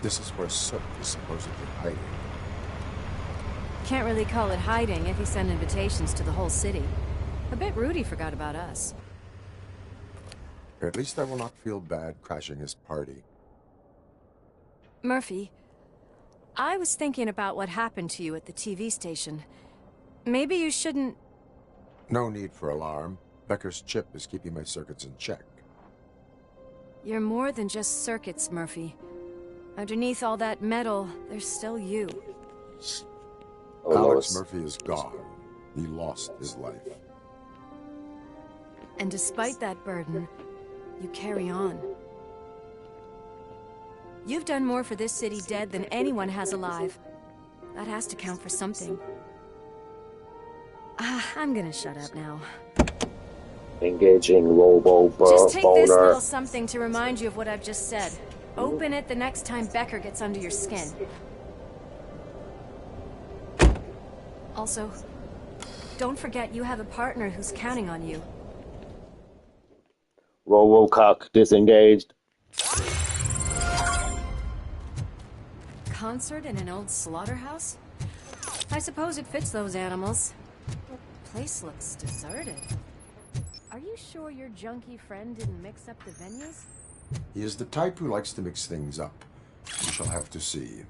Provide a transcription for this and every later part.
This is where Soap is supposedly hiding. Can't really call it hiding if he sent invitations to the whole city. A bit rude he forgot about us. At least I will not feel bad crashing his party. Murphy, I was thinking about what happened to you at the TV station. Maybe you shouldn't... No need for alarm. Becker's chip is keeping my circuits in check. You're more than just circuits, Murphy. Underneath all that metal, there's still you. Alex Murphy is gone. He lost his life. And despite that burden, you carry on. You've done more for this city dead than anyone has alive. That has to count for something. I'm gonna shut up now. Engaging Robo Just take this boner. little something to remind you of what I've just said. Open it the next time Becker gets under your skin. Also, don't forget you have a partner who's counting on you. Robo Cop disengaged. Concert in an old slaughterhouse? I suppose it fits those animals. Place looks deserted. Are you sure your junkie friend didn't mix up the venues? He is the type who likes to mix things up. We shall have to see.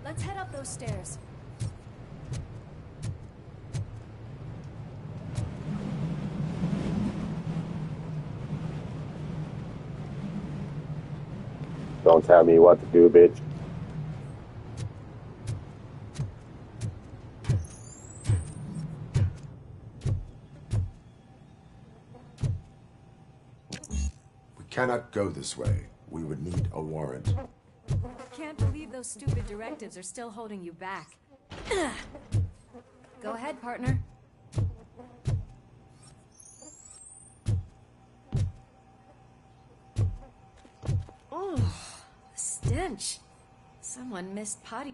Let's head up those stairs. Don't tell me what to do, bitch. We cannot go this way. We would need a warrant. Can't believe those stupid directives are still holding you back. Go ahead, partner. Oh, stench. Someone missed potty.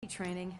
training.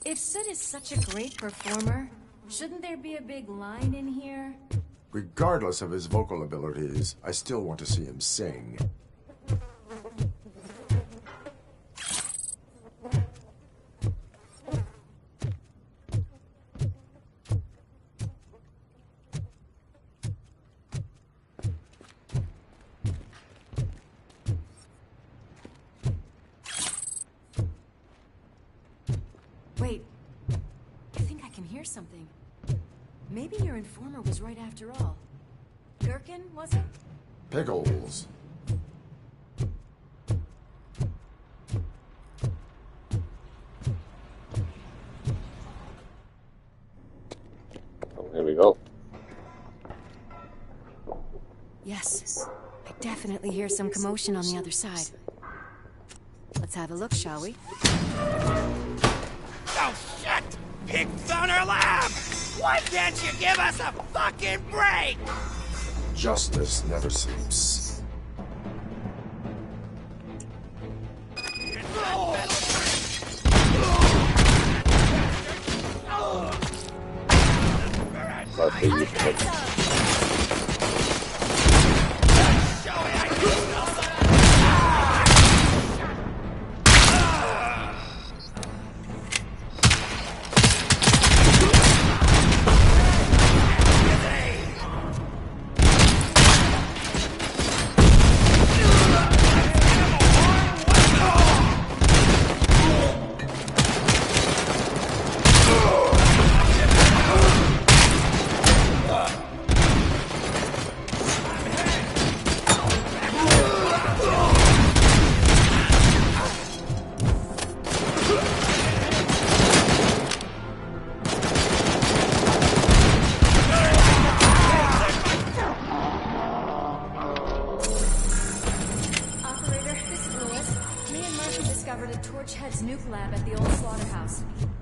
If Sid is such a great performer, shouldn't there be a big line in here? Regardless of his vocal abilities, I still want to see him sing. Wait, I think I can hear something. Maybe your informer was right after all. Gherkin, was it? Pickles. Oh, here we go. Yes, I definitely hear some commotion on the other side. Let's have a look, shall we? Oh, shit! Pigs on our lab! Why can't you give us a fucking break? Justice never sleeps. Must be used to it.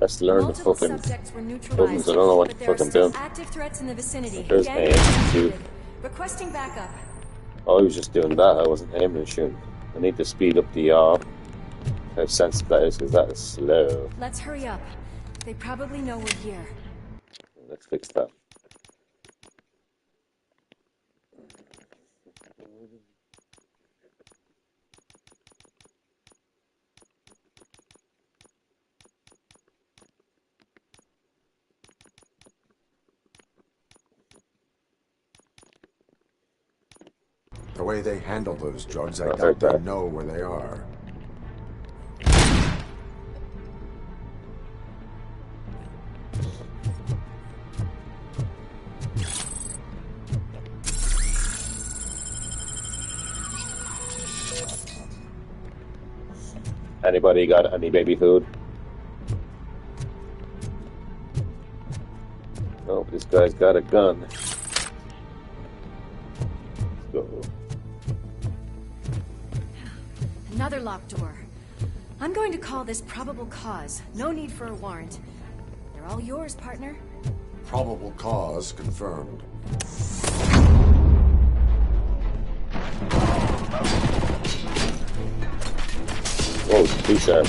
Let's learn the fucking buttons. I don't know what the fucking doing. Active threats in the vicinity. There's aim too. Requesting backup. Oh, I was just doing that. I wasn't aiming and shooting. I need to speed up the yaw. How sensitive that is, because that is slow. Let's hurry up. They probably know we're here. Let's fix that. The way they handle those drugs, I I've doubt heard they that. know where they are. Anybody got any baby food? Oh, this guy's got a gun. Let's go. Another locked door. I'm going to call this probable cause. No need for a warrant. They're all yours, partner. Probable cause confirmed. Whoa, too sharp.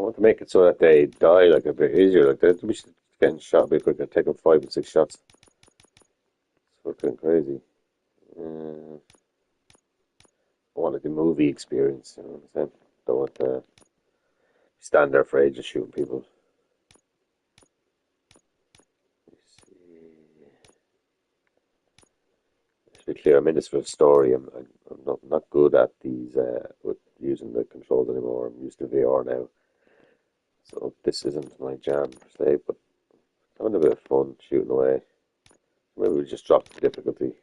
I want to make it so that they die like a bit easier. Like they be getting shot a bit quicker. Take them 5 and 6 shots. It's fucking crazy. I want the movie experience. You know what I'm saying? Don't want to stand there for ages shooting people. To be clear, I'm in this for the story. I'm not good at these with using the controls anymore. I'm used to VR now, so this isn't my jam per se. But I'm having a bit of fun shooting away. Maybe we just drop the difficulty.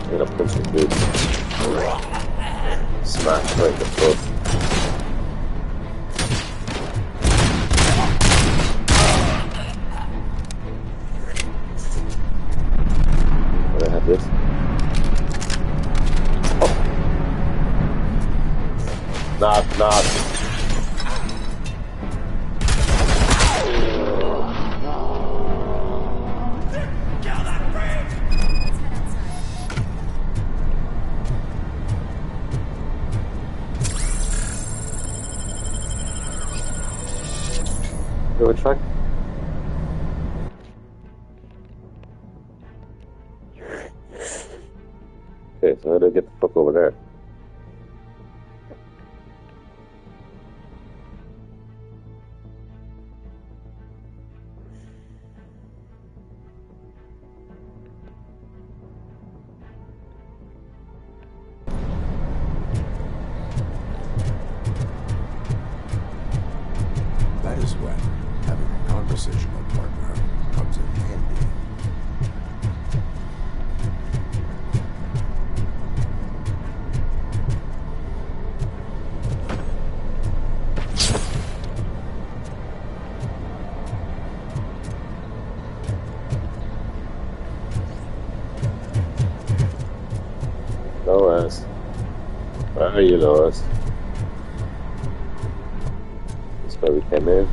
I'm gonna punch the dude. Smash right in the foot. Can I have this? Oh! Not. Go and try. Okay, so how do I get the fuck over there? That is when having a conversational partner comes in handy. Lois. Where are you, Lois? That's where we came in.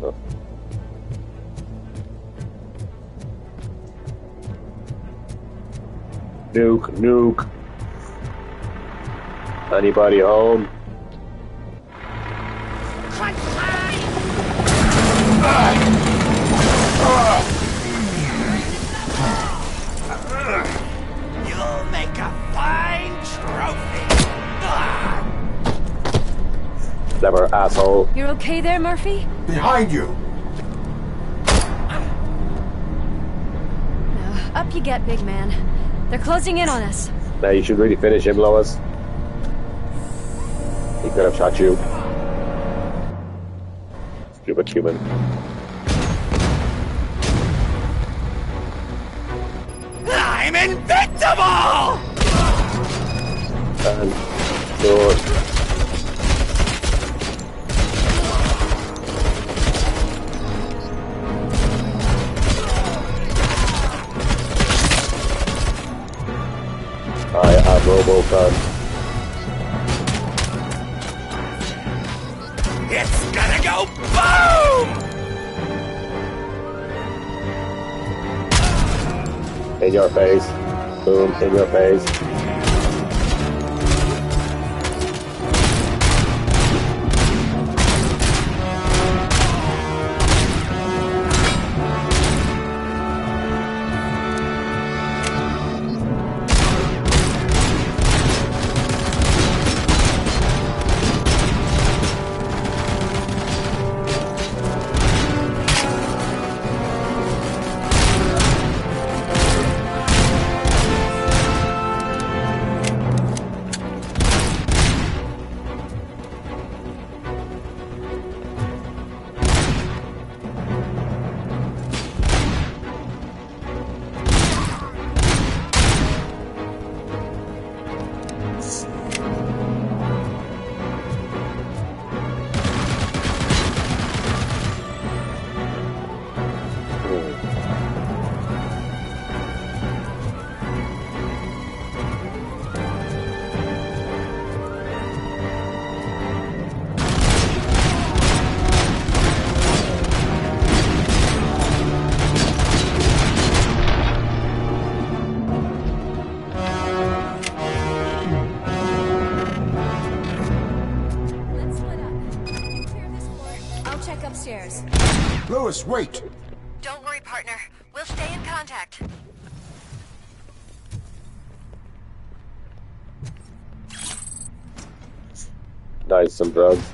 Oh. Nuke. Anybody home? You'll make a fine trophy. Clever asshole. You're okay there, Murphy? Behind you! Up you get, big man. They're closing in on us. Now you should really finish him, Lois. He could have shot you. Stupid human. I'm invincible! And good. God. It's gonna go boom! In your face. Boom, in your face. Upstairs. Lewis, wait! Don't worry, partner. We'll stay in contact. Nice, some drugs.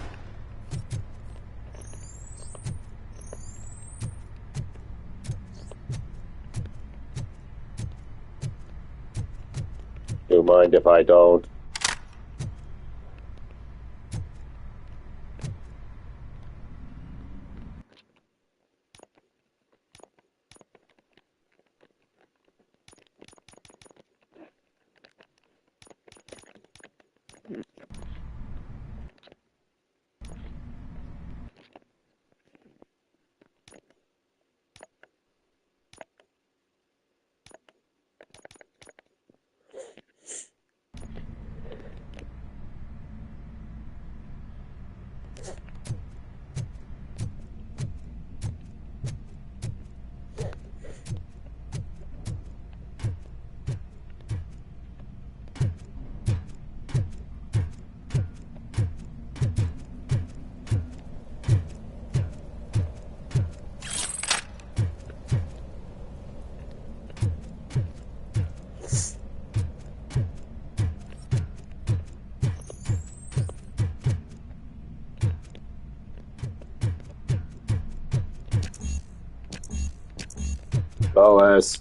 Do you mind if I don't? Lois,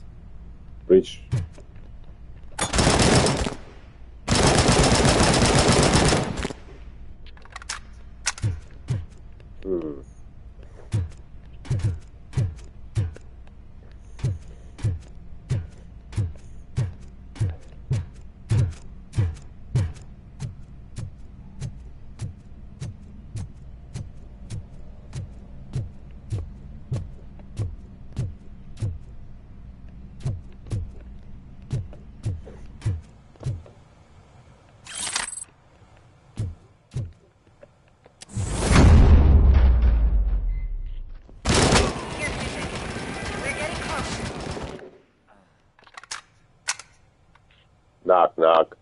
reach. Knock, knock.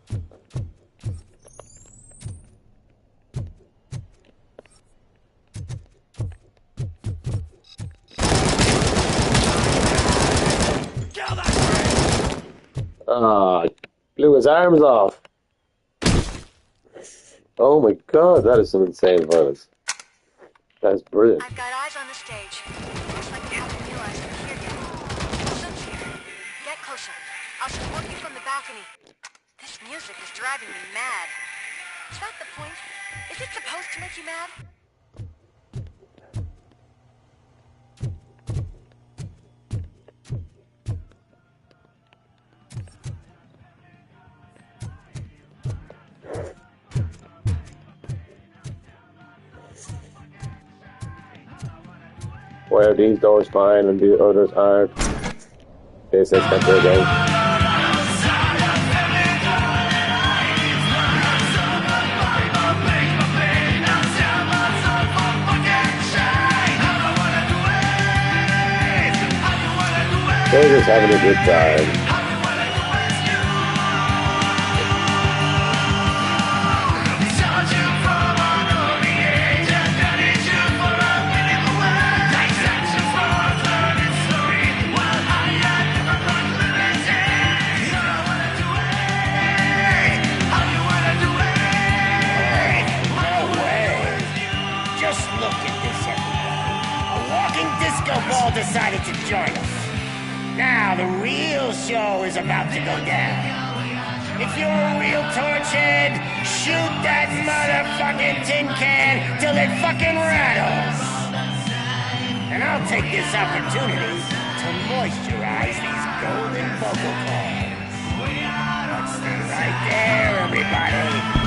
Kill that thing! Ah, blew his arms off. Oh my god, that is some insane violence. That is brilliant. I've got eyes on the stage. Looks like you haven't realized we're here yet. Some's here. Get closer. I'll support you from the balcony. This music is driving me mad. Is that the point? Is it supposed to make you mad? Why are these doors fine and the others aren't? This is the game. They're just having a good time. Ball decided to join us. Now the real show is about to go down. If you're a real torchhead, shoot that motherfucking tin can till it fucking rattles. And I'll take this opportunity to moisturize these golden vocal cords. Let's stay right there, everybody.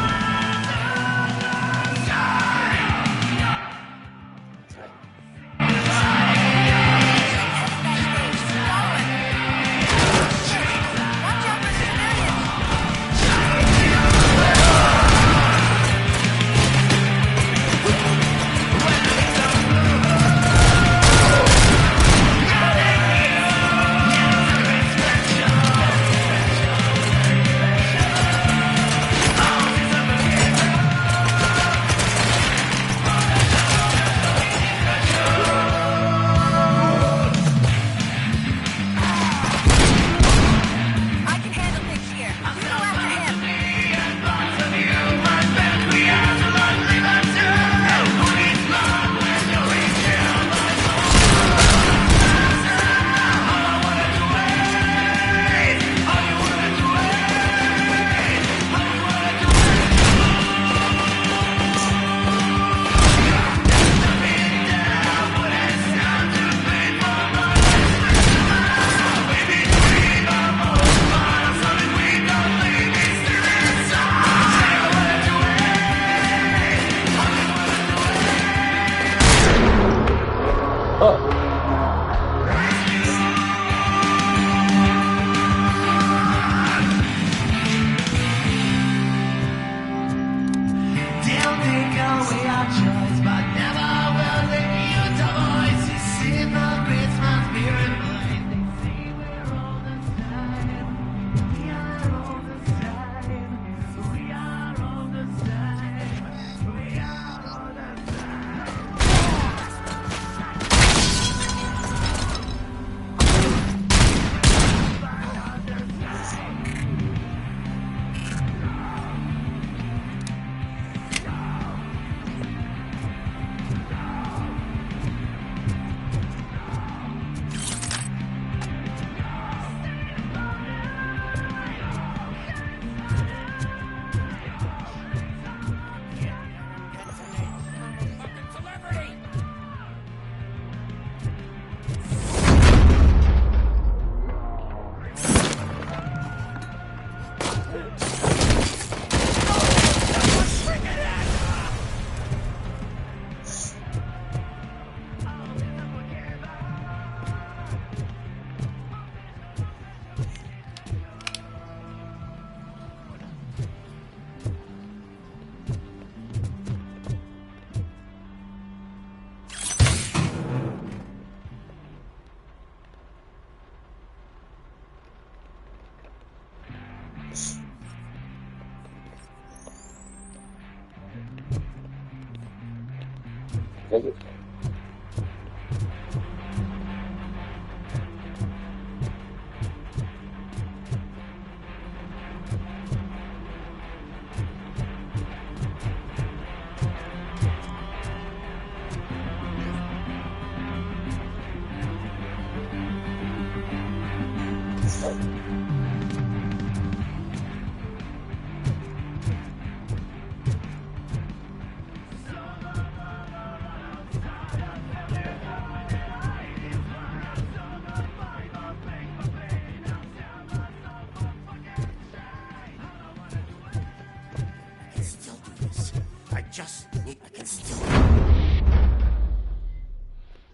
Thank you.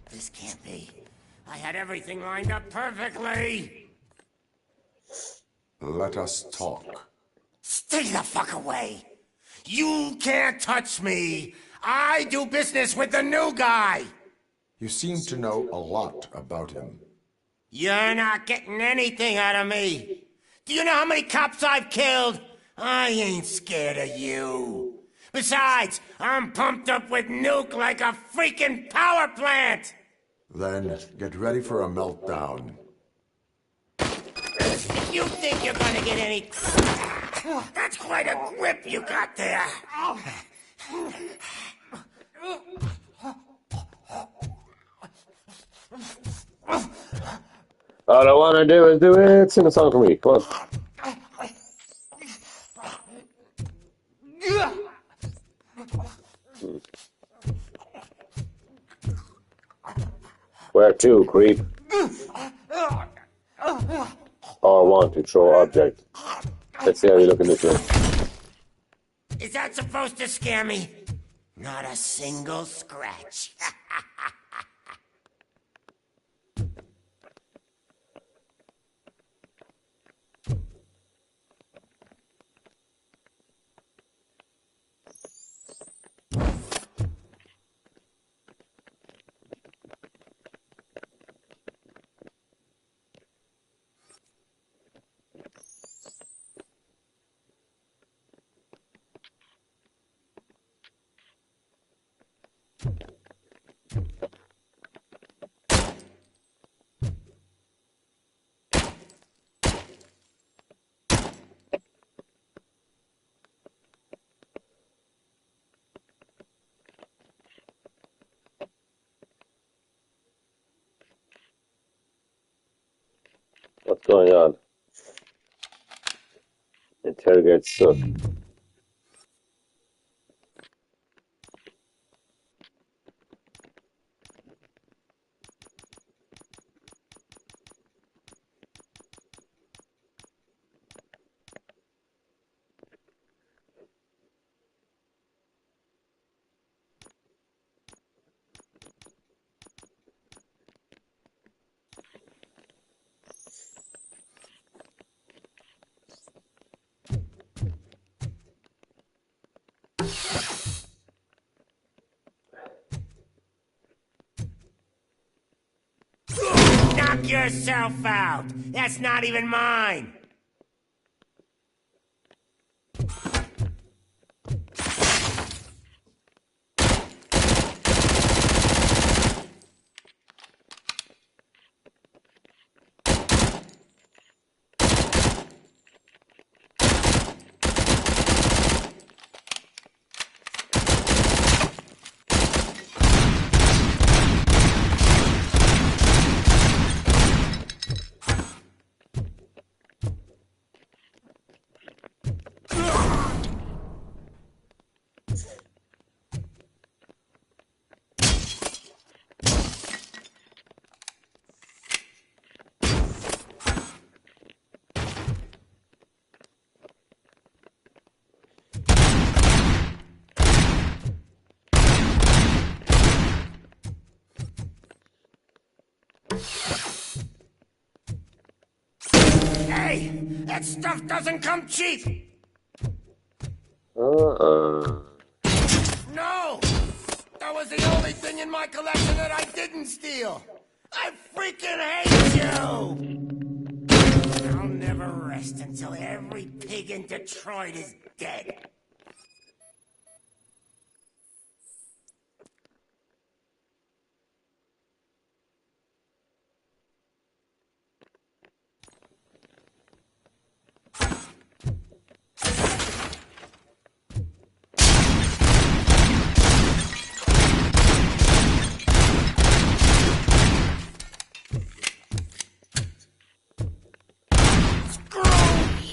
This can't be. I had everything lined up perfectly. Let us talk. Stay the fuck away. You can't touch me. I do business with the new guy. You seem to know a lot about him. You're not getting anything out of me. Do you know how many cops I've killed? I ain't scared of you. Besides, I'm pumped up with nuke like a freaking power plant! Then get ready for a meltdown. If you think you're gonna get any... That's quite a grip you got there. All I want to do is do it. Sing a song for me. Come on. Where to, creep? Or want to throw object. Let's see how you look in this room. Is that supposed to scare me? Not a single scratch. What's going on? Interrogate Sook. Knock yourself out. That's not even mine. Hey, that stuff doesn't come cheap. Uh-uh. No! That was the only thing in my collection that I didn't steal! I freaking hate you! I'll never rest until every pig in Detroit is dead.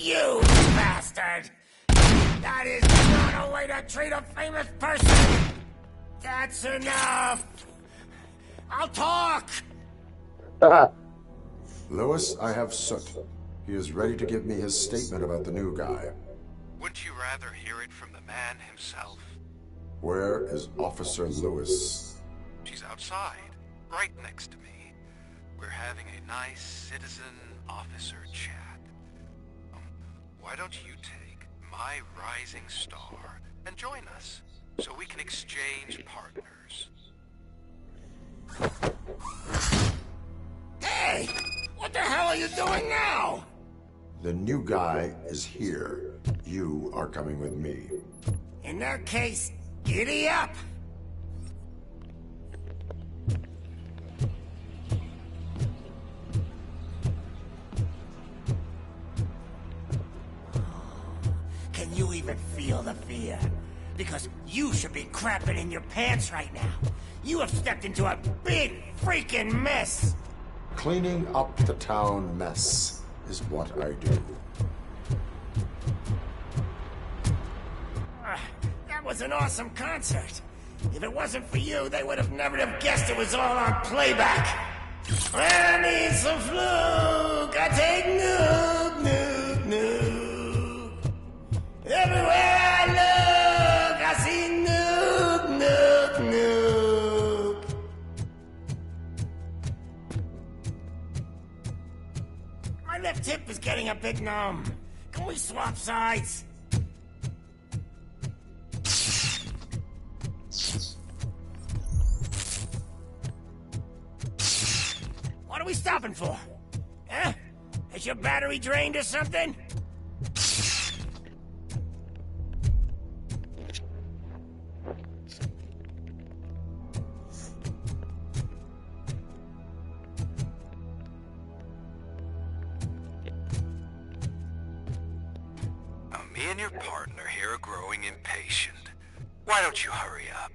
You bastard! That is not a way to treat a famous person! That's enough! I'll talk! Lewis, I have Soot. He is ready to give me his statement about the new guy. Wouldn't you rather hear it from the man himself? Where is Officer Lewis? She's outside, right next to me. We're having a nice citizen-officer chat. Why don't you take my rising star and join us, so we can exchange partners? Hey! you doing now? The new guy is here. You are coming with me. In that case, giddy up! Can you even feel the fear? Because you should be crapping in your pants right now. You have stepped into a big freaking mess! Cleaning up the town mess is what I do. That was an awesome concert. If it wasn't for you, they would have never have guessed it was all on playback. I need some fluke. I take nuke, nuke, nuke. Everywhere I look, I see nuke, nuke, nuke. My left hip is getting a bit numb. Can we swap sides? What are we stopping for? Huh? Is your battery drained or something? Now, me and your partner here are growing impatient. Why don't you hurry up?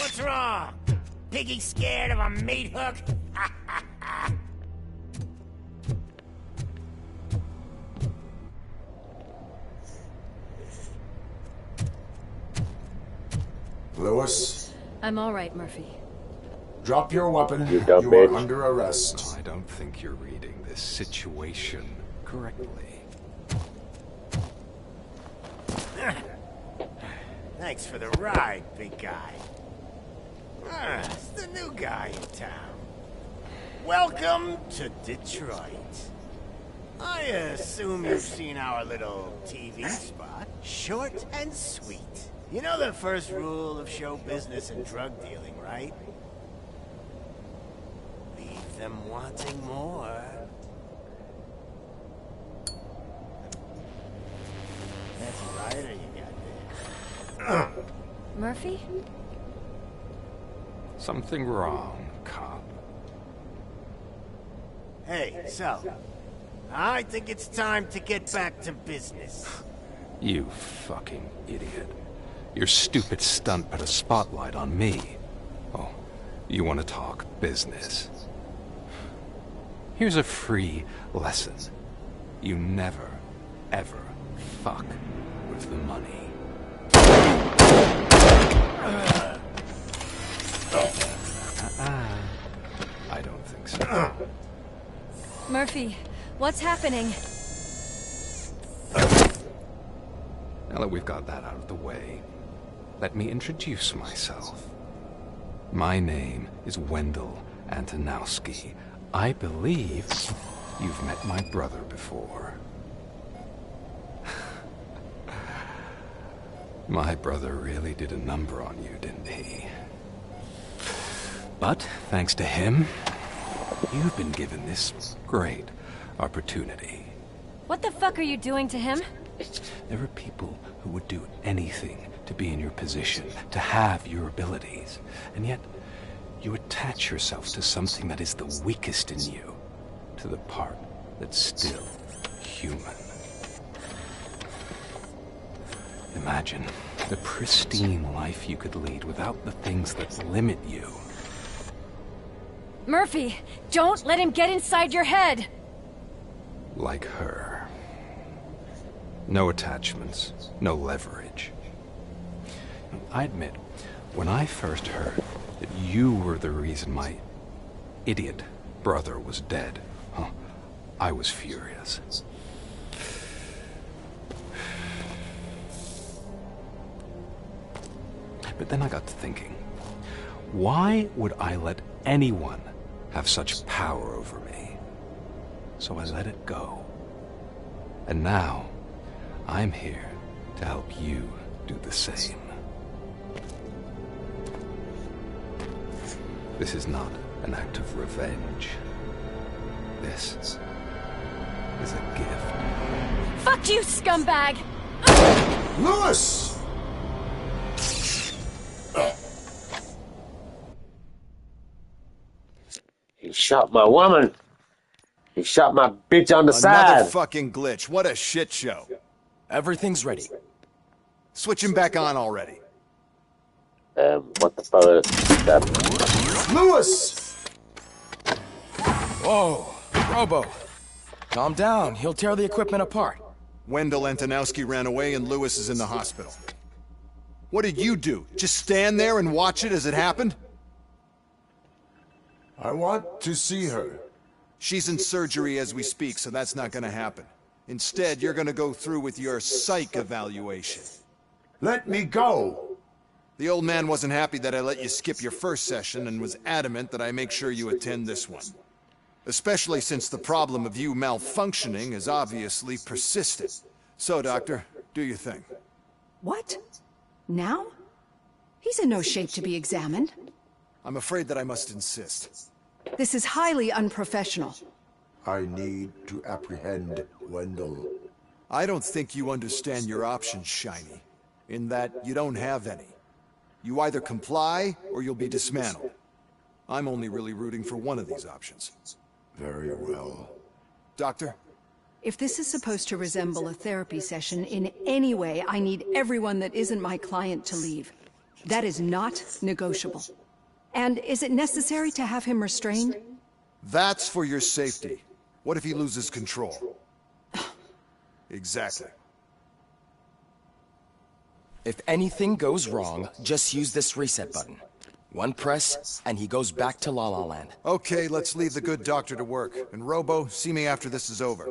What's wrong? Piggy scared of a meat hook? Lewis, I'm all right, Murphy. drop your weapon. You dumb You are bitch. under arrest. I don't think you're reading this situation correctly. Thanks for the ride, big guy. It's the new guy in town. Welcome to Detroit. I assume you've seen our little TV spot. Short and sweet. You know the first rule of show business and drug dealing, right? Leave them wanting more. That's right, or you got this. Murphy? Something wrong, cop. Hey, so, I think it's time to get back to business. You fucking idiot. Your stupid stunt put a spotlight on me. Oh, you want to talk business? Here's a free lesson. You never, ever fuck with the money. I don't think so. Murphy, what's happening? Now that we've got that out of the way, let me introduce myself. My name is Wendell Antonowski. I believe you've met my brother before. My brother really did a number on you, didn't he? But, thanks to him, you've been given this great opportunity. What the fuck are you doing to him? There are people who would do anything to be in your position, to have your abilities, and yet you attach yourself to something that is the weakest in you, to the part that's still human. Imagine the pristine life you could lead without the things that limit you. Murphy, don't let him get inside your head! Like her. No attachments, no leverage. I admit, when I first heard that you were the reason my idiot brother was dead, I was furious. But then I got to thinking, why would I let anyone have such power over me? So I let it go. And now, I'm here to help you do the same. This is not an act of revenge. This is a gift. Fuck you, scumbag! Lewis! He shot my woman. He shot my bitch on the Another side. fucking glitch. What a shit show. Everything's ready. Switch him back on already. What the fuck is that? Lewis! Whoa, Robo. Calm down. He'll tear the equipment apart. Wendell Antonowski ran away and Lewis is in the hospital. What did you do? Just stand there and watch it as it happened? I want to see her. She's in surgery as we speak, so that's not gonna happen. Instead, you're gonna go through with your psych evaluation. Let me go! The old man wasn't happy that I let you skip your first session and was adamant that I make sure you attend this one. Especially since the problem of you malfunctioning is obviously persistent. So, Doctor, do your thing. What? Now? He's in no shape to be examined. I'm afraid that I must insist. This is highly unprofessional. I need to apprehend Wendell. I don't think you understand your options, Shiny. In that you don't have any. You either comply, or you'll be dismantled. I'm only really rooting for one of these options. Very well. Doctor? If this is supposed to resemble a therapy session in any way, I need everyone that isn't my client to leave. That is not negotiable. And is it necessary to have him restrained? That's for your safety. What if he loses control? Exactly. If anything goes wrong, just use this reset button. One press, and he goes back to La La Land. Okay, let's leave the good doctor to work. And Robo, see me after this is over.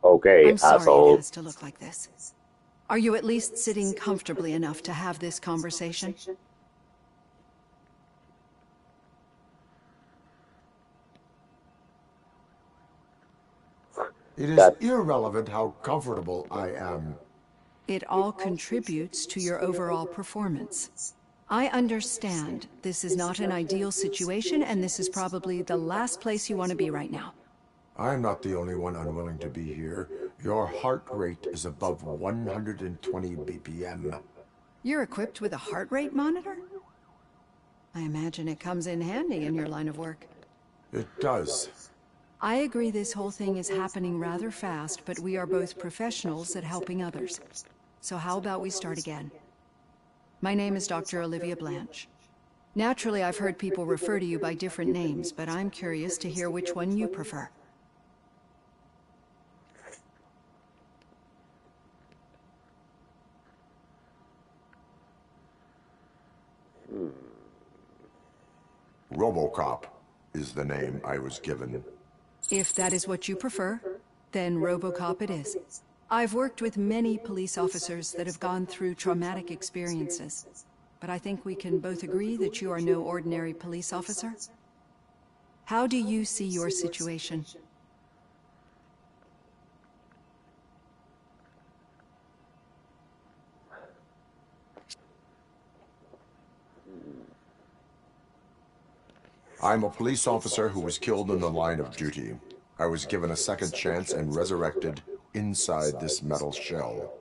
Okay, I'm sorry asshole. it has to look like this. Are you at least sitting comfortably enough to have this conversation? It is irrelevant how comfortable I am. It all contributes to your overall performance. I understand this is not an ideal situation, and this is probably the last place you want to be right now. I'm not the only one unwilling to be here. Your heart rate is above 120 BPM. You're equipped with a heart rate monitor? I imagine it comes in handy in your line of work. It does. I agree this whole thing is happening rather fast, but we are both professionals at helping others. So how about we start again? My name is Dr. Olivia Blanche. Naturally, I've heard people refer to you by different names, but I'm curious to hear which one you prefer. Robo Cop is the name I was given. If that is what you prefer, then Robo Cop it is. I've worked with many police officers that have gone through traumatic experiences, but I think we can both agree that you are no ordinary police officer. How do you see your situation? I'm a police officer who was killed in the line of duty. I was given a second chance and resurrected inside this metal shell.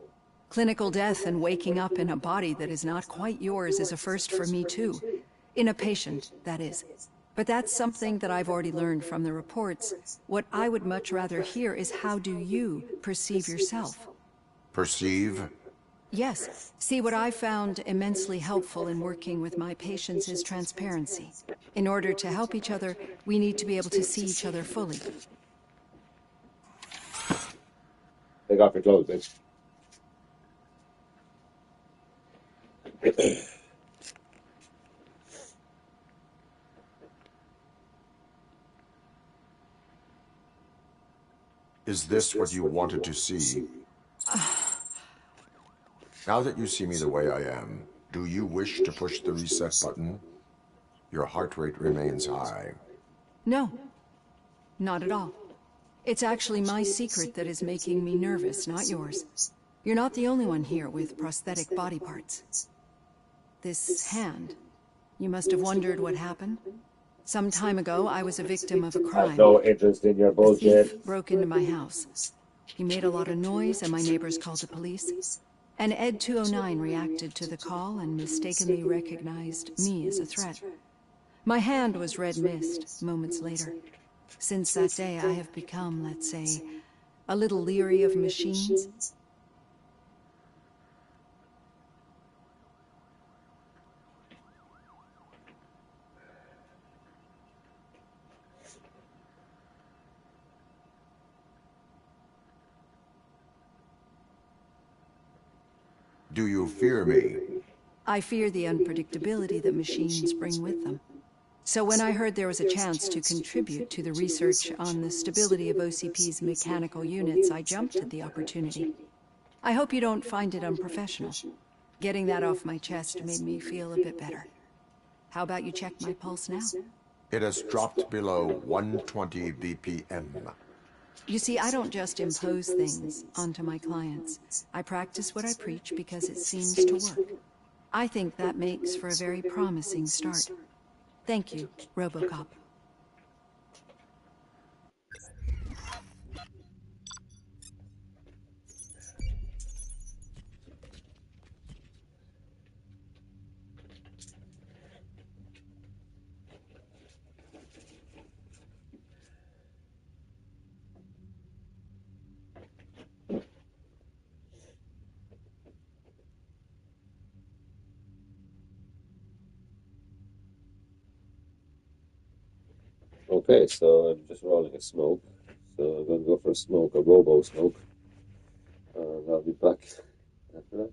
Clinical death and waking up in a body that is not quite yours is a first for me too. In a patient, that is. But that's something that I've already learned from the reports. What I would much rather hear is how do you perceive yourself? Perceive? Yes. See, what I found immensely helpful in working with my patients is transparency. In order to help each other, we need to be able to see each other fully. Take off your clothes, bitch. Is this what you wanted to see? Now that you see me the way I am, do you wish to push the reset button? Your heart rate remains high. No. Not at all. It's actually my secret that is making me nervous, not yours. You're not the only one here with prosthetic body parts. This hand, you must have wondered what happened. Some time ago, I was a victim of a crime. No interest in your A bullshit. thief broke into my house. He made a lot of noise and my neighbors called the police. And Ed 209 reacted to the call and mistakenly recognized me as a threat. My hand was red mist moments later. Since that day, I have become, let's say, a little leery of machines. Do you fear me? I fear the unpredictability that machines bring with them. So when I heard there was a chance to contribute to the research on the stability of OCP's mechanical units, I jumped at the opportunity. I hope you don't find it unprofessional. Getting that off my chest made me feel a bit better. How about you check my pulse now? It has dropped below 120 BPM. You see, I don't just impose things onto my clients. I practice what I preach because it seems to work. I think that makes for a very promising start. Thank you, Robo Cop. Okay, so I'm just rolling a smoke. So I'm going to go for a smoke, a robo smoke. And I'll be back after that.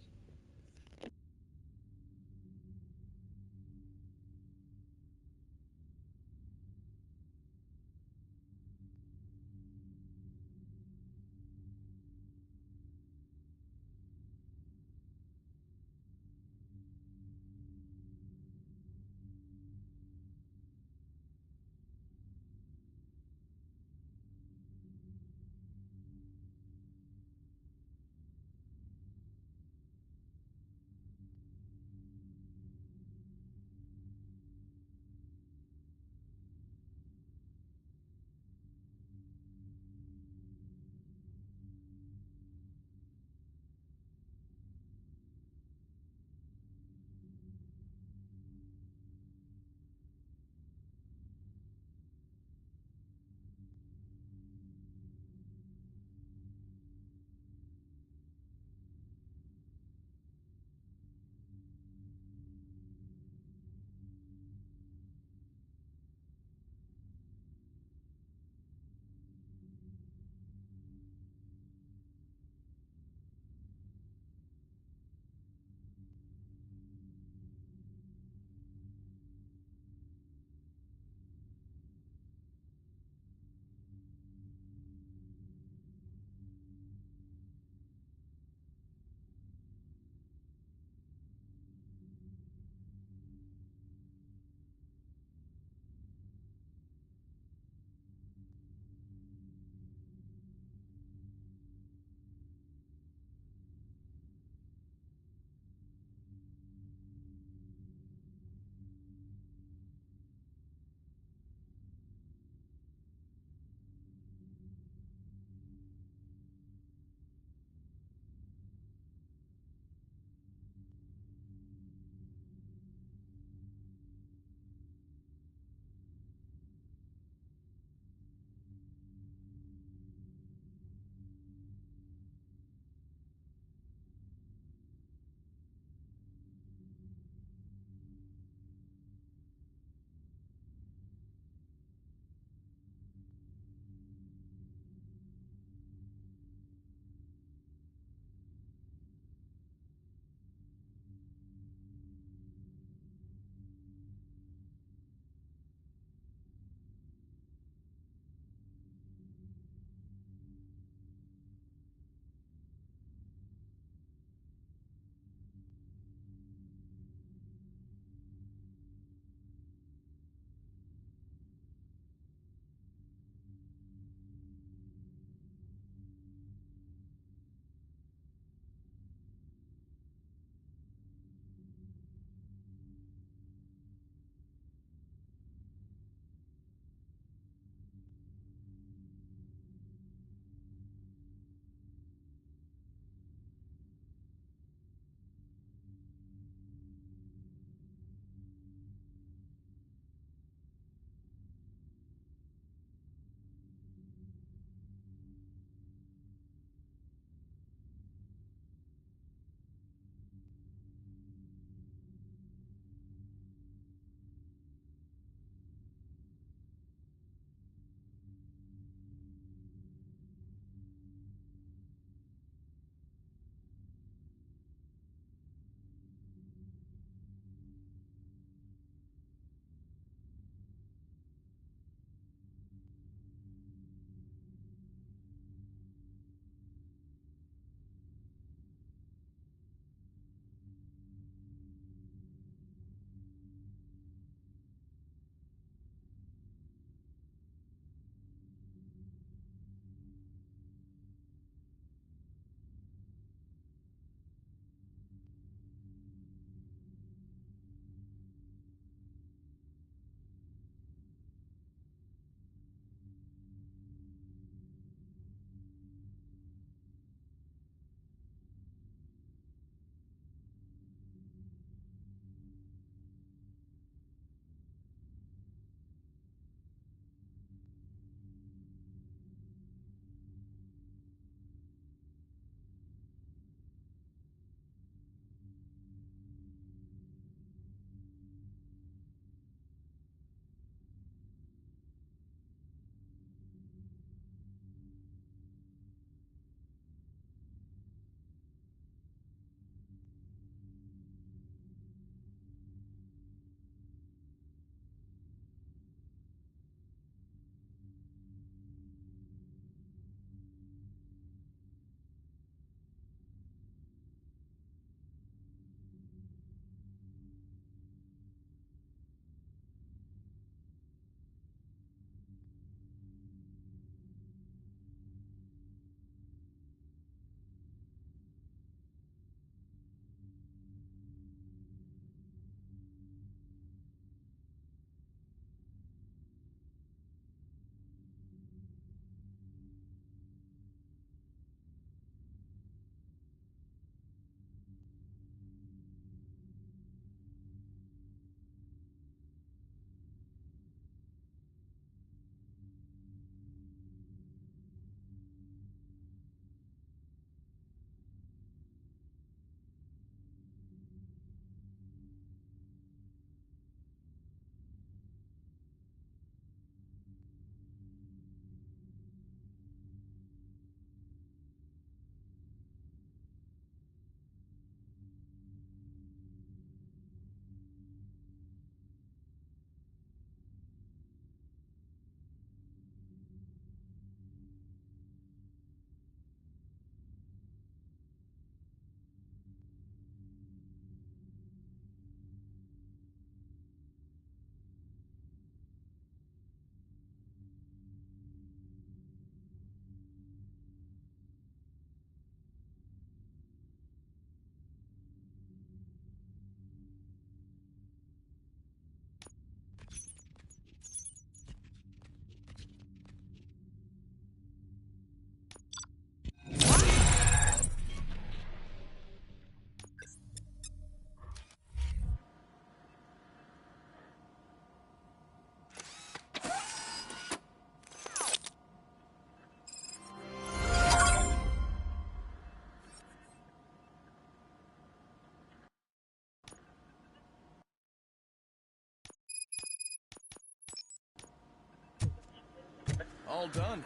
All done.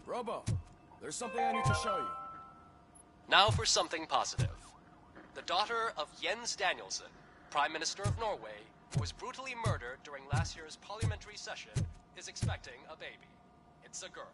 Robo, there's something I need to show you. Now for something positive. The daughter of Jens Danielson, Prime Minister of Norway, who was brutally murdered during last year's parliamentary session, is expecting a baby. It's a girl.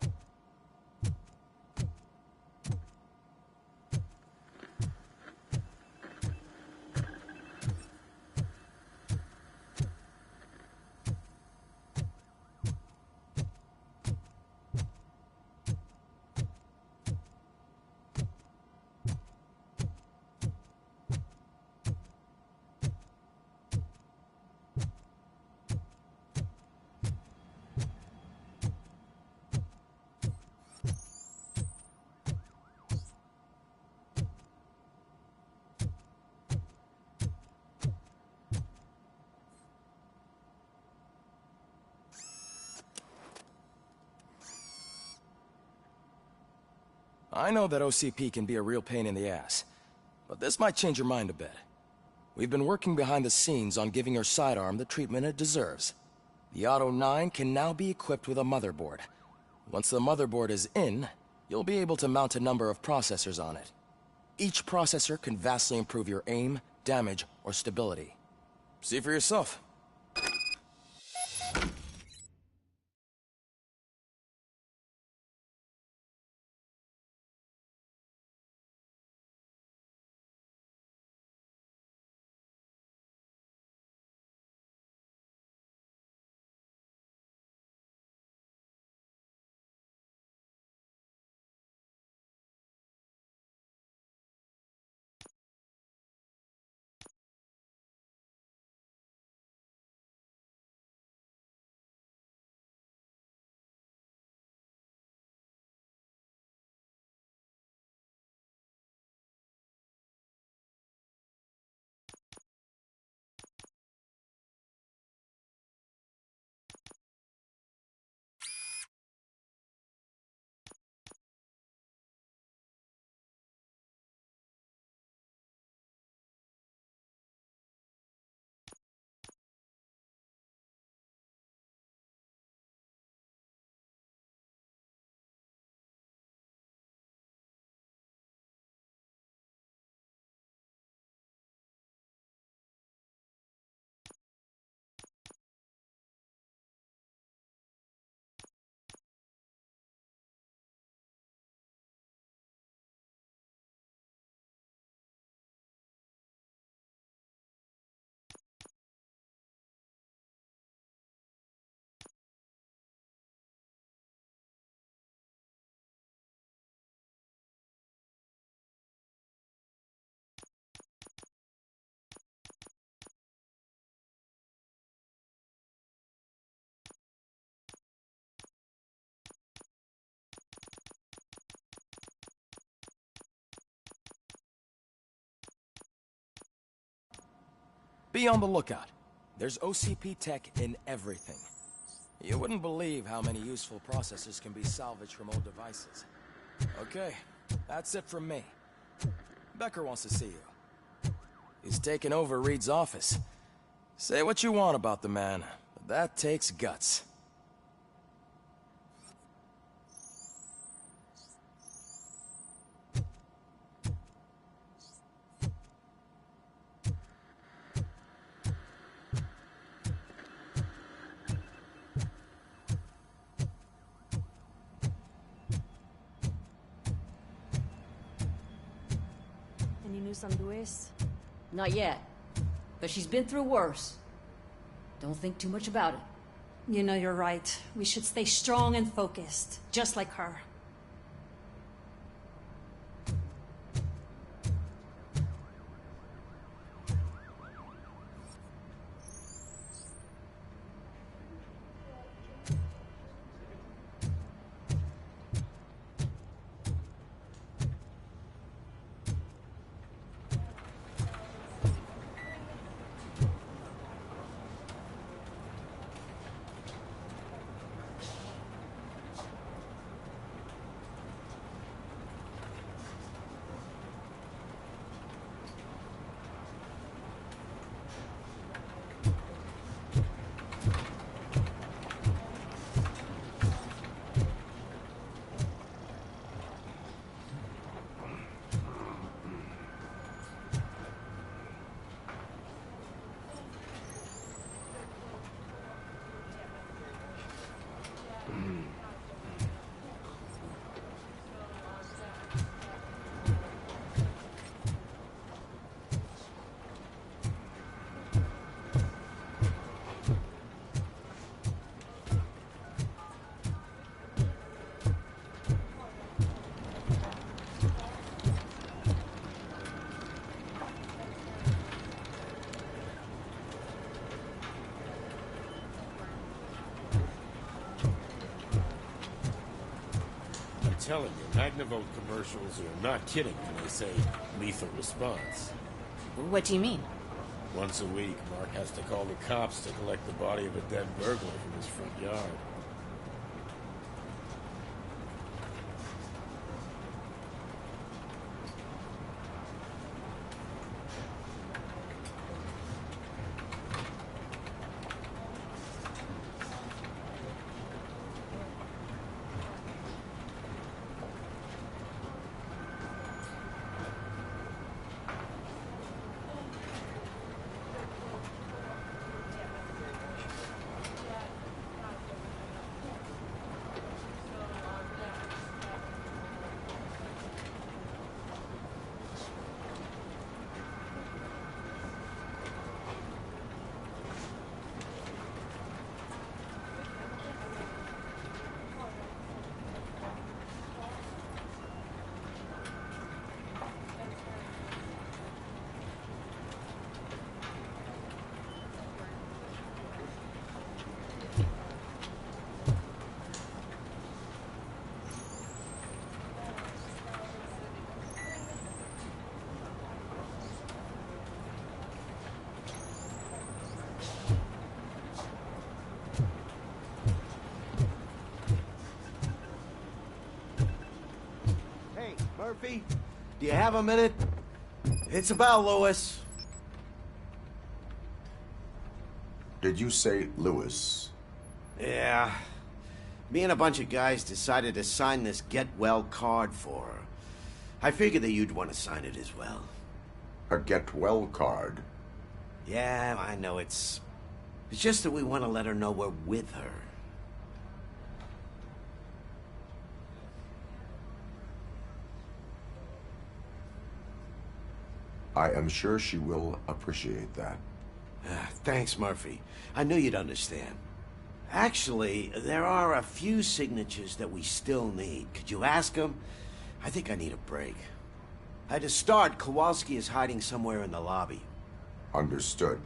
I know that OCP can be a real pain in the ass, but this might change your mind a bit. We've been working behind the scenes on giving her sidearm the treatment it deserves. The Auto 9 can now be equipped with a motherboard. Once the motherboard is in, you'll be able to mount a number of processors on it. Each processor can vastly improve your aim, damage, or stability. See for yourself. Be on the lookout. There's OCP tech in everything. You wouldn't believe how many useful processors can be salvaged from old devices. Okay, that's it from me. Becker wants to see you. He's taken over Reed's office. Say what you want about the man, but that takes guts. Any news on Luis? Not yet. But she's been through worse. Don't think too much about it. You know, you're right. We should stay strong and focused, just like her. telling you, Magnavolt commercials are not kidding when they say lethal response. What do you mean? Once a week, Mark has to call the cops to collect the body of a dead burglar from his front yard. Murphy, do you have a minute? It's about Lewis. Did you say Lewis? Yeah. Me and a bunch of guys decided to sign this get well card for her. I figured that you'd want to sign it as well. A get well card? Yeah, I know it's just that we want to let her know we're with her. I am sure she will appreciate that. Thanks, Murphy. I knew you'd understand. Actually, there are a few signatures that we still need. Could you ask them? I think I need a break. To start, Kowalski is hiding somewhere in the lobby. Understood.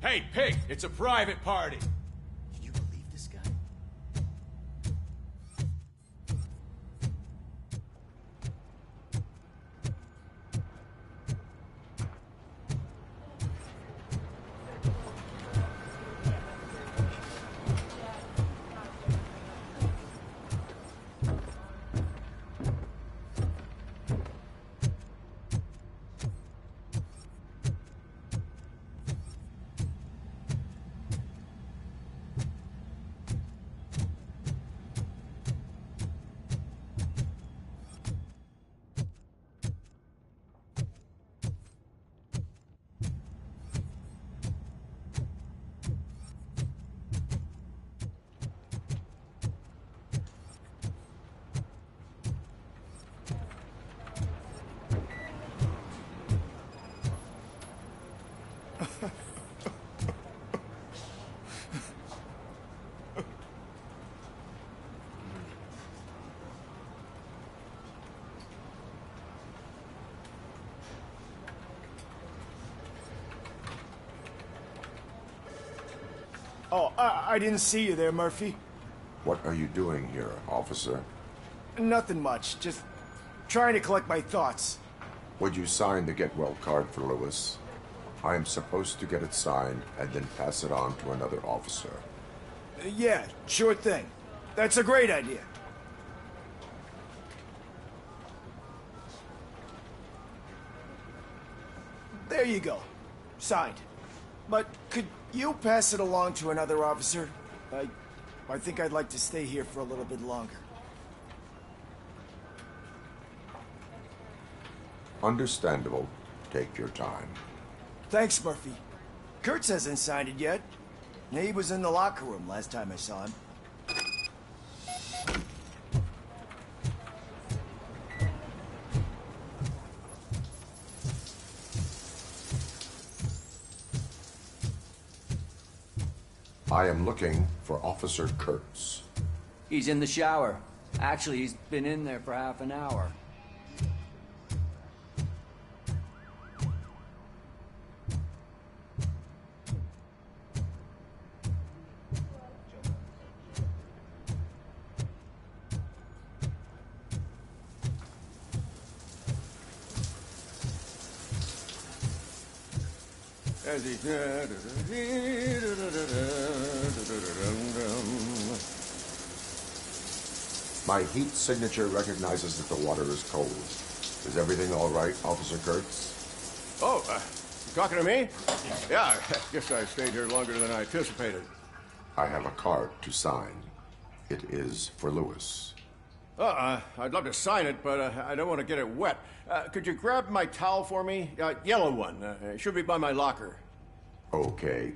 Hey, Pig, it's a private party. Can you believe this guy? Oh, I didn't see you there, Murphy. What are you doing here, officer? Nothing much, just trying to collect my thoughts. Would you sign the get well card for Lewis? I am supposed to get it signed and then pass it on to another officer. Yeah, sure thing. That's a great idea. There you go. Signed. But could you pass it along to another officer? I think I'd like to stay here for a little bit longer. Understandable. Take your time. Thanks, Murphy. Kurtz hasn't signed it yet. He was in the locker room last time I saw him. I am looking for Officer Kurtz. He's in the shower. Actually, he's been in there for half an hour. My heat signature recognizes that the water is cold. Is everything all right, Officer Kurtz? Oh, you talking to me? Yeah, I guess I stayed here longer than I anticipated. I have a card to sign. It is for Lewis. I'd love to sign it, but I don't want to get it wet. Could you grab my towel for me? Yellow one. It should be by my locker. Okay.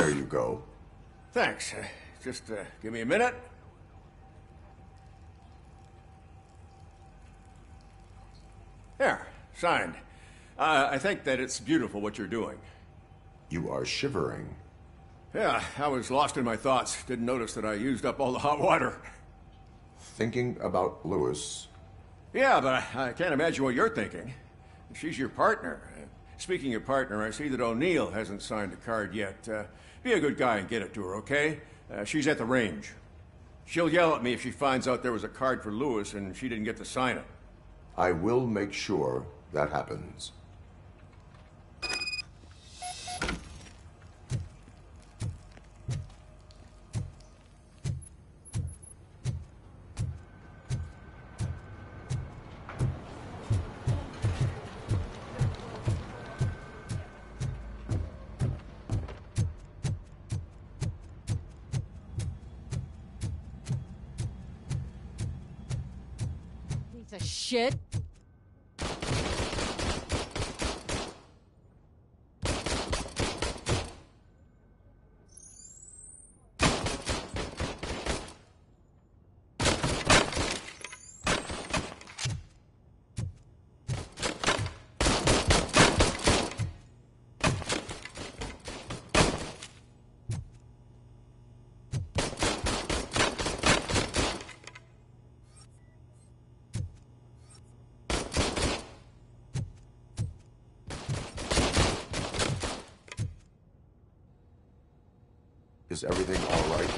There you go. Thanks. Just give me a minute. There, signed. I think that it's beautiful what you're doing. You are shivering. Yeah, I was lost in my thoughts. Didn't notice that I used up all the hot water. Thinking about Lewis. Yeah, but I can't imagine what you're thinking. She's your partner. Speaking of partner, I see that O'Neill hasn't signed a card yet. Be a good guy and get it to her, okay? She's at the range. She'll yell at me if she finds out there was a card for Lewis and she didn't get to sign it. I will make sure that happens. Piece of shit. Is everything all right?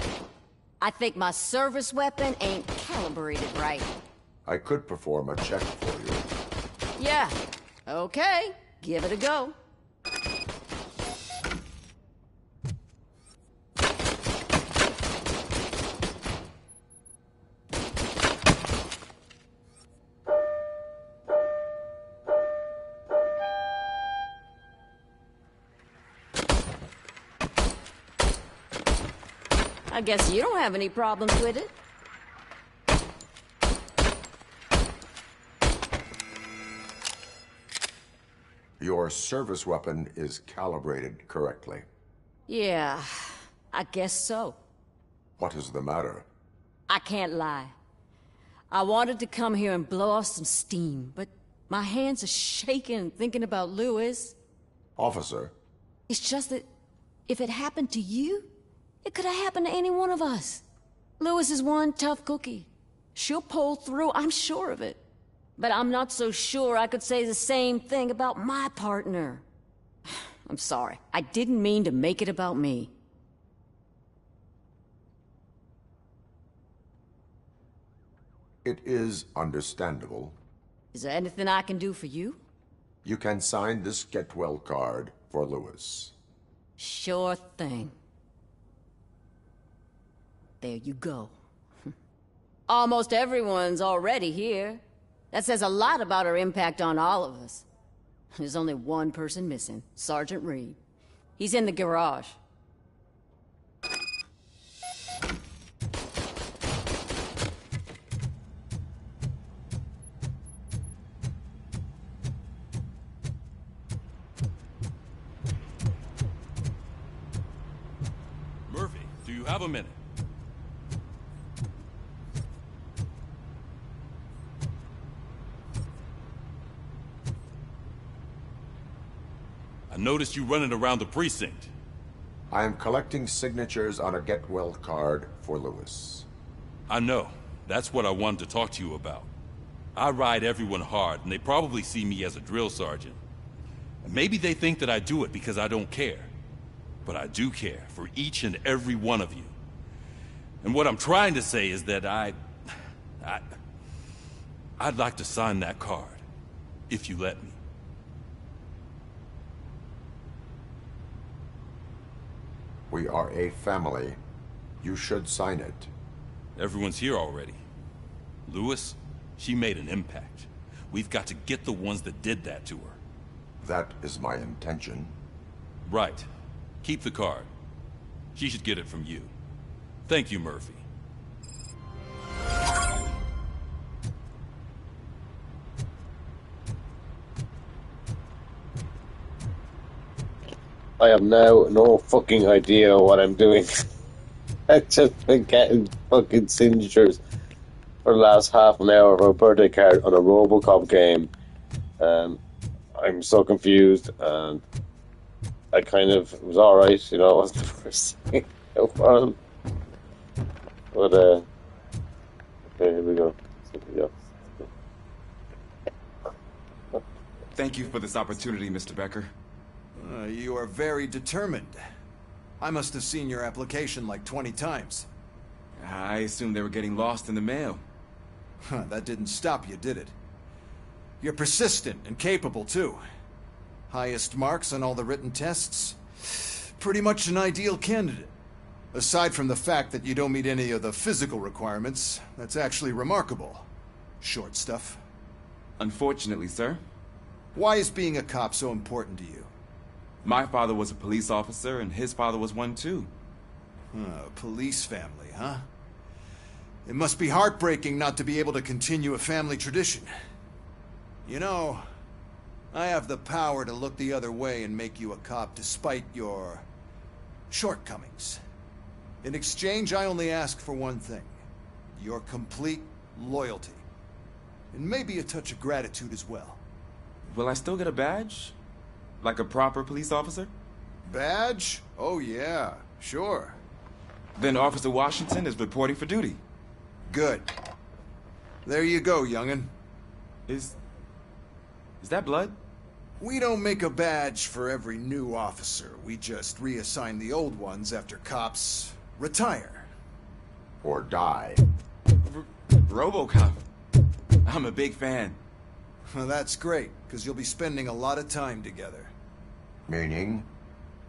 I think my service weapon ain't calibrated right. I could perform a check for you. Yeah. Okay. Give it a go. I guess you don't have any problems with it. Your service weapon is calibrated correctly. Yeah, I guess so. What is the matter? I can't lie. I wanted to come here and blow off some steam, but my hands are shaking thinking about Lewis. Officer. It's just that if it happened to you, it could have happened to any one of us. Lewis is one tough cookie. She'll pull through, I'm sure of it. But I'm not so sure I could say the same thing about my partner. I'm sorry. I didn't mean to make it about me. It is understandable. Is there anything I can do for you? You can sign this get well card for Lewis. Sure thing. There you go. Almost everyone's already here. That says a lot about her impact on all of us. There's only one person missing, Sergeant Reed. He's in the garage. Murphy, do you have a minute? I noticed you running around the precinct. I am collecting signatures on a get well card for Lewis. I know. That's what I wanted to talk to you about. I ride everyone hard, and they probably see me as a drill sergeant. And maybe they think that I do it because I don't care. But I do care for each and every one of you. And what I'm trying to say is that I'd like to sign that card, if you let me. We are a family. You should sign it. Everyone's here already. Lewis, she made an impact. We've got to get the ones that did that to her. That is my intention. Right. Keep the card. She should get it from you. Thank you, Murphy. I have now no fucking idea what I'm doing. I've just been getting fucking signatures for the last half an hour of a birthday card on a Robo Cop game. I'm so confused, and I kind of, it was alright, you know, it wasn't the worst thing for him. But, okay, here we go. Thank you for this opportunity, Mr. Becker. You are very determined. I must have seen your application like 20 times. I assumed they were getting lost in the mail. That didn't stop you, did it? You're persistent and capable, too. Highest marks on all the written tests. Pretty much an ideal candidate. Aside from the fact that you don't meet any of the physical requirements, that's actually remarkable. Short stuff. Unfortunately, sir. Why is being a cop so important to you? My father was a police officer, and his father was one, too. Police family, huh? It must be heartbreaking not to be able to continue a family tradition. You know, I have the power to look the other way and make you a cop despite your shortcomings. In exchange, I only ask for one thing. Your complete loyalty. And maybe a touch of gratitude as well. Will I still get a badge? Like a proper police officer? Badge? Oh yeah, sure. Then Officer Washington is reporting for duty. Good. There you go, young'un. Is that blood? We don't make a badge for every new officer. We just reassign the old ones after cops retire. Or die. Robo Cop. I'm a big fan. Well, that's great, because you'll be spending a lot of time together. Meaning?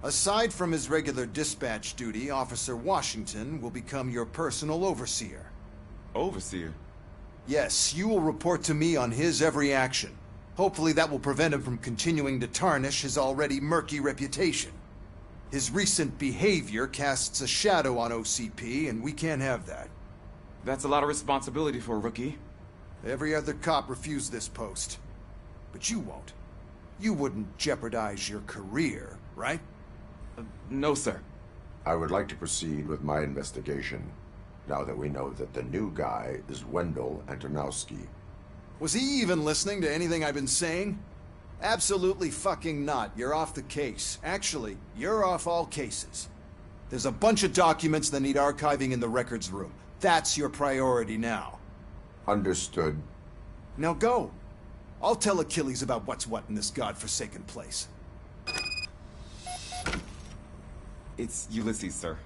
Aside from his regular dispatch duty, Officer Washington will become your personal overseer. Overseer? Yes, you will report to me on his every action. Hopefully that will prevent him from continuing to tarnish his already murky reputation. His recent behavior casts a shadow on OCP, and we can't have that. That's a lot of responsibility for a rookie. Every other cop refused this post. But you won't. You wouldn't jeopardize your career, right? No, sir. I would like to proceed with my investigation, now that we know that the new guy is Wendell Antonowski. Was he even listening to anything I've been saying? Absolutely fucking not. You're off the case. Actually, you're off all cases. There's a bunch of documents that need archiving in the records room. That's your priority now. Understood. Now go. I'll tell Achilles about what's what in this godforsaken place. It's Ulysses, sir.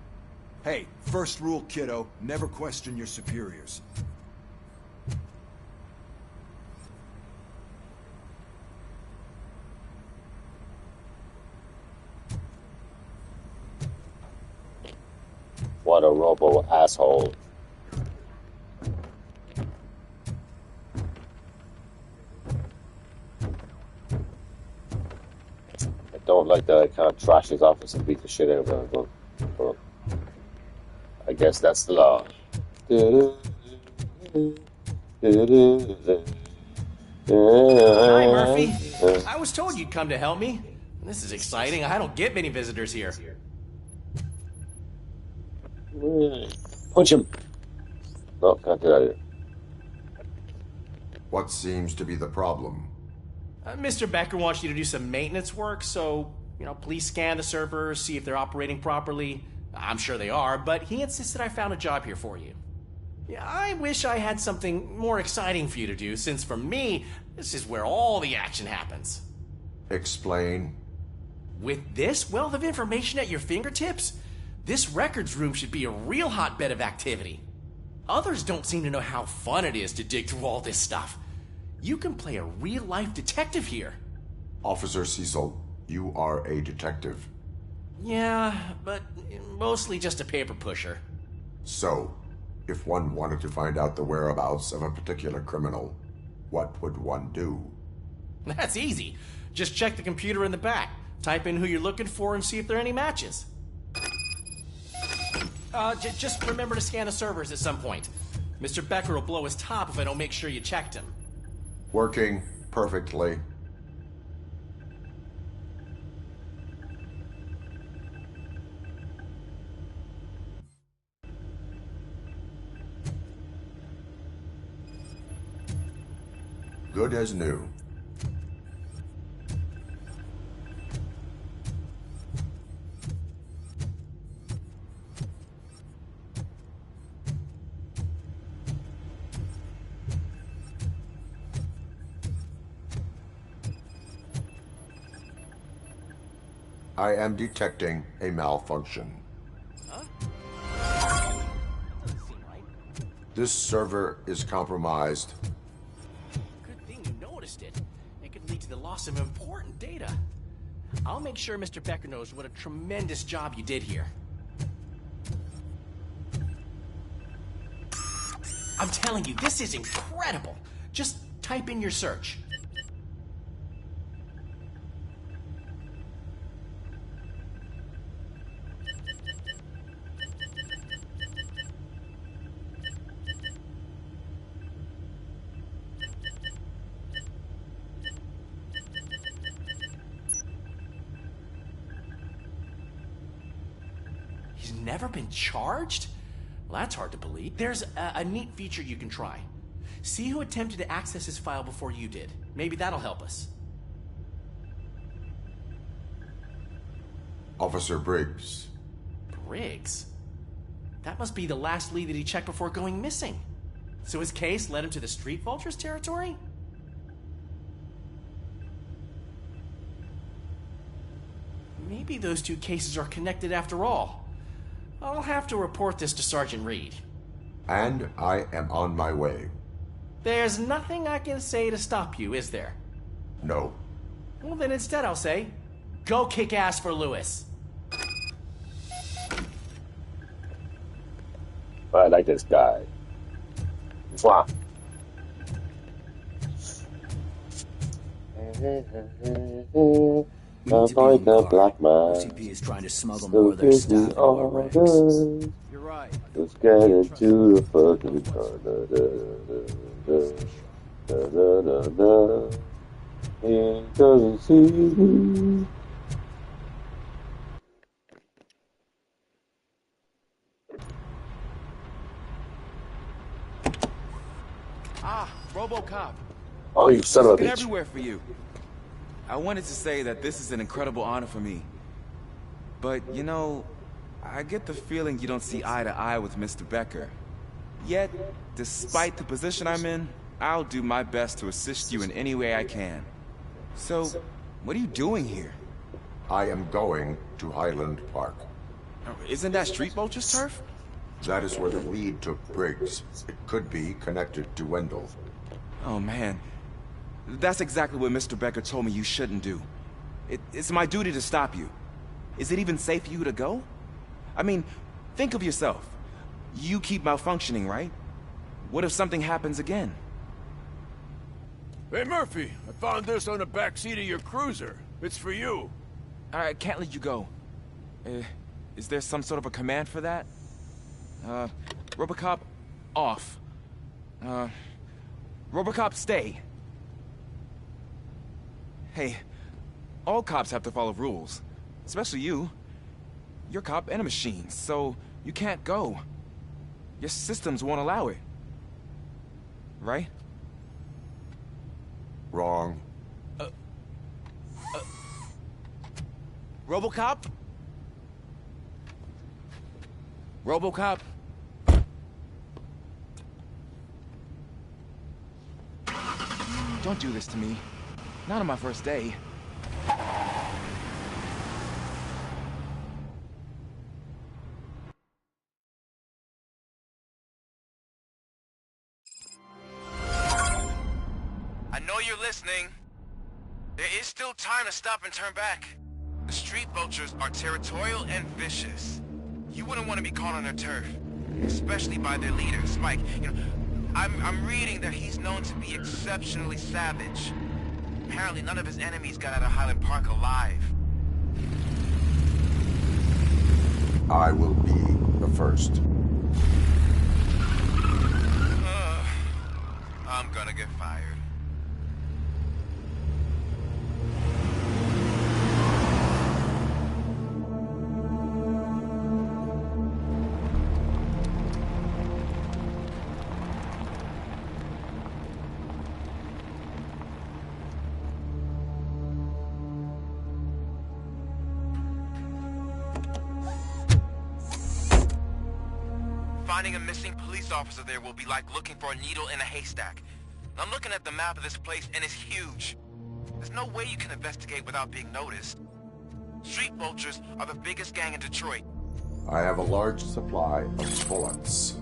Hey, first rule, kiddo, never question your superiors. What a robo asshole. I don't like that I can't trash his office and beat the shit out of him. But I guess that's the law. Hi, Murphy. I was told you'd come to help me. This is exciting. I don't get many visitors here. Punch him. No, can't do that either. What seems to be the problem? Mr. Becker wants you to do some maintenance work, so, please scan the servers, see if they're operating properly. I'm sure they are, but he insisted I found a job here for you. Yeah, I wish I had something more exciting for you to do, since for me, this is where all the action happens. Explain. With this wealth of information at your fingertips, this records room should be a real hotbed of activity. Others don't seem to know how fun it is to dig through all this stuff. You can play a real-life detective here. Officer Cecil, you are a detective. Yeah, but mostly just a paper pusher. So, if one wanted to find out the whereabouts of a particular criminal, what would one do? That's easy. Just check the computer in the back, type in who you're looking for, and see if there are any matches. Just remember to scan the servers at some point. Mr. Becker will blow his top if I don't make sure you checked him. Working perfectly. good as new. I am detecting a malfunction. This server is compromised. Good thing you noticed it. It could lead to the loss of important data. I'll make sure Mr. Becker knows what a tremendous job you did here. I'm telling you, this is incredible. Just type in your search. He's never been charged? Well, that's hard to believe. There's a neat feature you can try. See who attempted to access his file before you did. Maybe that'll help us. Officer Briggs. Briggs? That must be the last lead that he checked before going missing. So his case led him to the Street Vultures territory? Maybe those two cases are connected after all. I'll have to report this to Sergeant Reed. And I am on my way. There's nothing I can say to stop you, is there? No. Well, then instead I'll say, go kick ass for Lewis. I like this guy. Mwah. Avoid the black man. OCP is trying to smuggle more of their stuff into our ranks. You're right. Let's get into the fucking car. He doesn't see me. Ah, Robo Cop. Oh, you son of a Looking bitch. everywhere for you. I wanted to say that this is an incredible honor for me. But, you know, I get the feeling you don't see eye to eye with Mr. Becker. Yet, despite the position I'm in, I'll do my best to assist you in any way I can. So, what are you doing here? I am going to Highland Park. Isn't that Street Vulture's turf? That is where the lead took Briggs. It could be connected to Wendell. Oh, man. That's exactly what Mr. Becker told me you shouldn't do. It's my duty to stop you. Is it even safe for you to go? I mean, think of yourself. You keep malfunctioning, right? What if something happens again? Hey, Murphy, I found this on the back seat of your cruiser. It's for you. I can't let you go. Is there some sort of a command for that? Robocop, off. Robocop, stay. Hey, all cops have to follow rules. Especially you. You're a cop and a machine, so you can't go. Your systems won't allow it. Right? Wrong. Robocop? Robocop? Don't do this to me. Not on my first day. I know you're listening. There is still time to stop and turn back. The Street Vultures are territorial and vicious. You wouldn't want to be caught on their turf, especially by their leader, Spike. You know, I'm reading that he's known to be exceptionally savage. Apparently, none of his enemies got out of Highland Park alive. I will be the first. I'm gonna get fired. finding a missing police officer there will be like looking for a needle in a haystack. I'm looking at the map of this place and it's huge. There's no way you can investigate without being noticed. Street vultures are the biggest gang in Detroit. I have a large supply of bullets.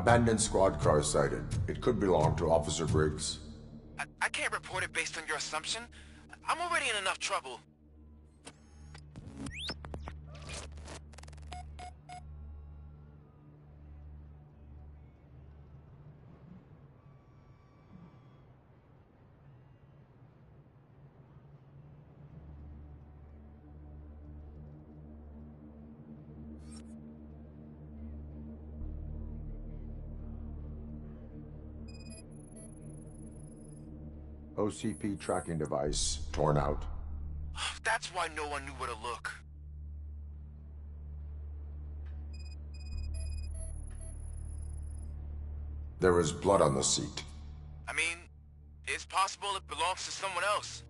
Abandoned squad car sighted. It could belong to Officer Briggs. I can't report it based on your assumption. I'm already in enough trouble. OCP tracking device torn out. That's why no one knew where to look. There is blood on the seat. I mean, it's possible it belongs to someone else.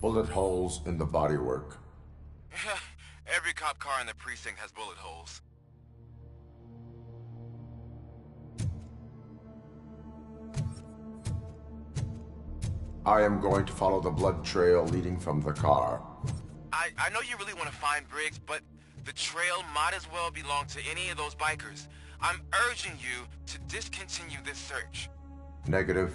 Bullet holes in the bodywork. Every cop car in the precinct has bullet holes. I am going to follow the blood trail leading from the car. I know you really want to find Briggs, but the trail might as well belong to any of those bikers. I'm urging you to discontinue this search. Negative.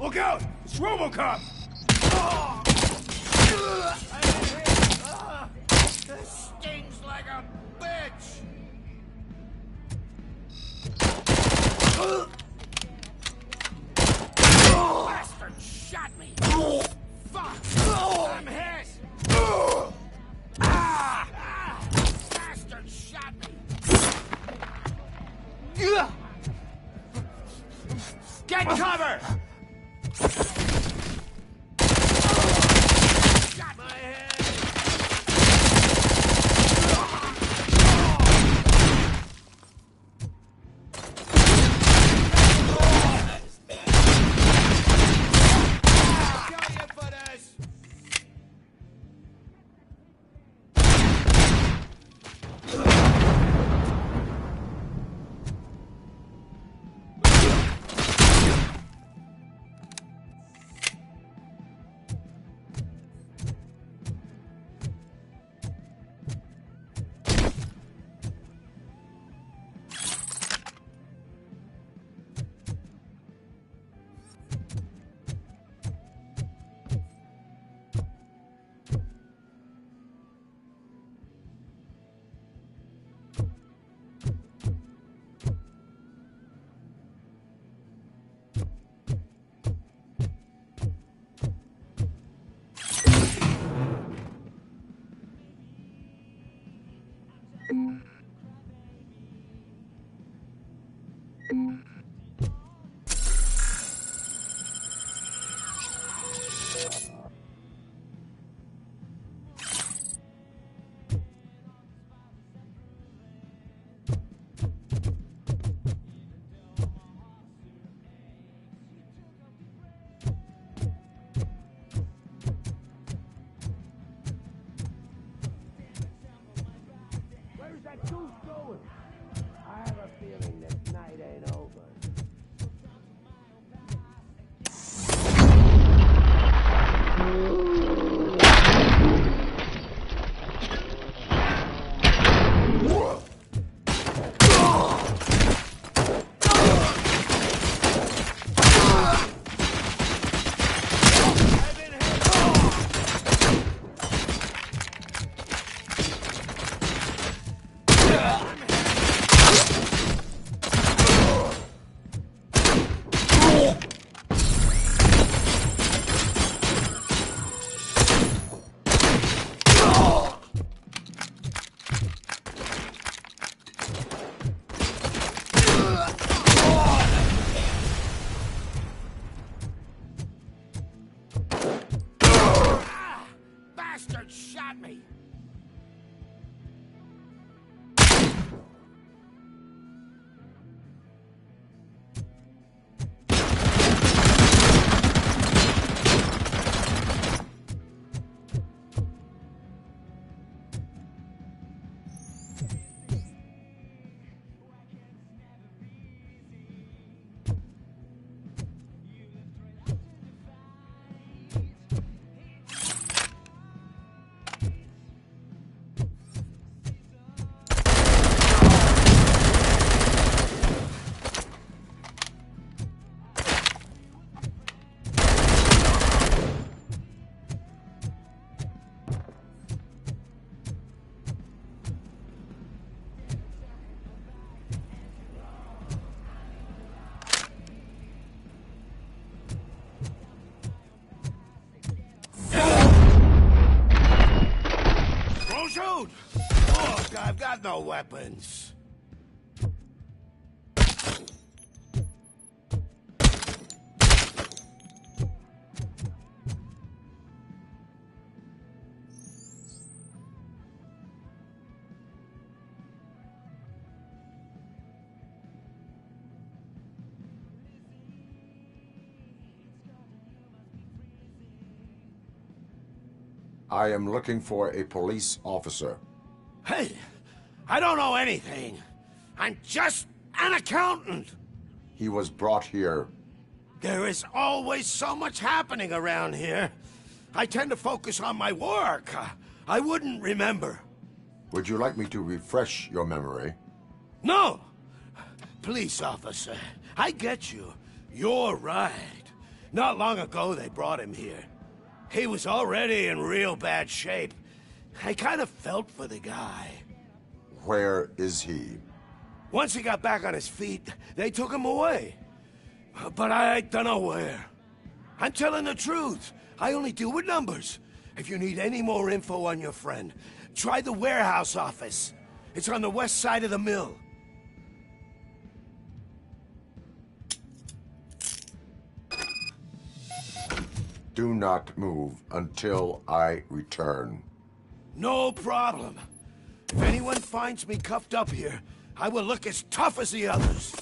Look out! It's Robo Cop! This stings like a bitch! Bastard shot me! Fuck! I'm hit! Bastard shot me! Get cover! Shot my head! Shot me! Shoot! Look, I've got no weapons. I am looking for a police officer. Hey, I don't know anything. I'm just an accountant. He was brought here. There is always so much happening around here. I tend to focus on my work. I wouldn't remember. Would you like me to refresh your memory? No! Police officer, I get you. You're right. Not long ago, they brought him here. He was already in real bad shape. I kind of felt for the guy. Where is he? Once he got back on his feet, they took him away. But I don't know where. I'm telling the truth. I only deal with numbers. If you need any more info on your friend, try the warehouse office. It's on the west side of the mill. Do not move until I return. No problem. If anyone finds me cuffed up here, I will look as tough as the others.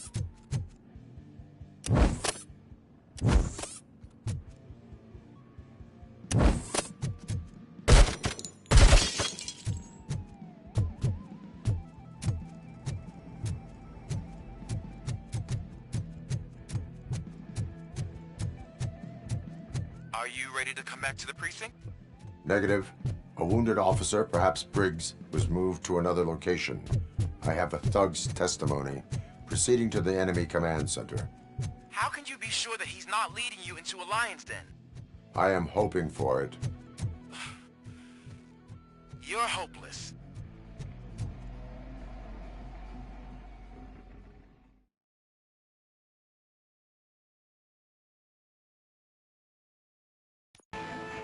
Are you ready to come back to the precinct? Negative. A wounded officer, perhaps Briggs, was moved to another location. I have a thug's testimony, proceeding to the enemy command center. How can you be sure that he's not leading you into a lion's den? I am hoping for it. You're hopeless.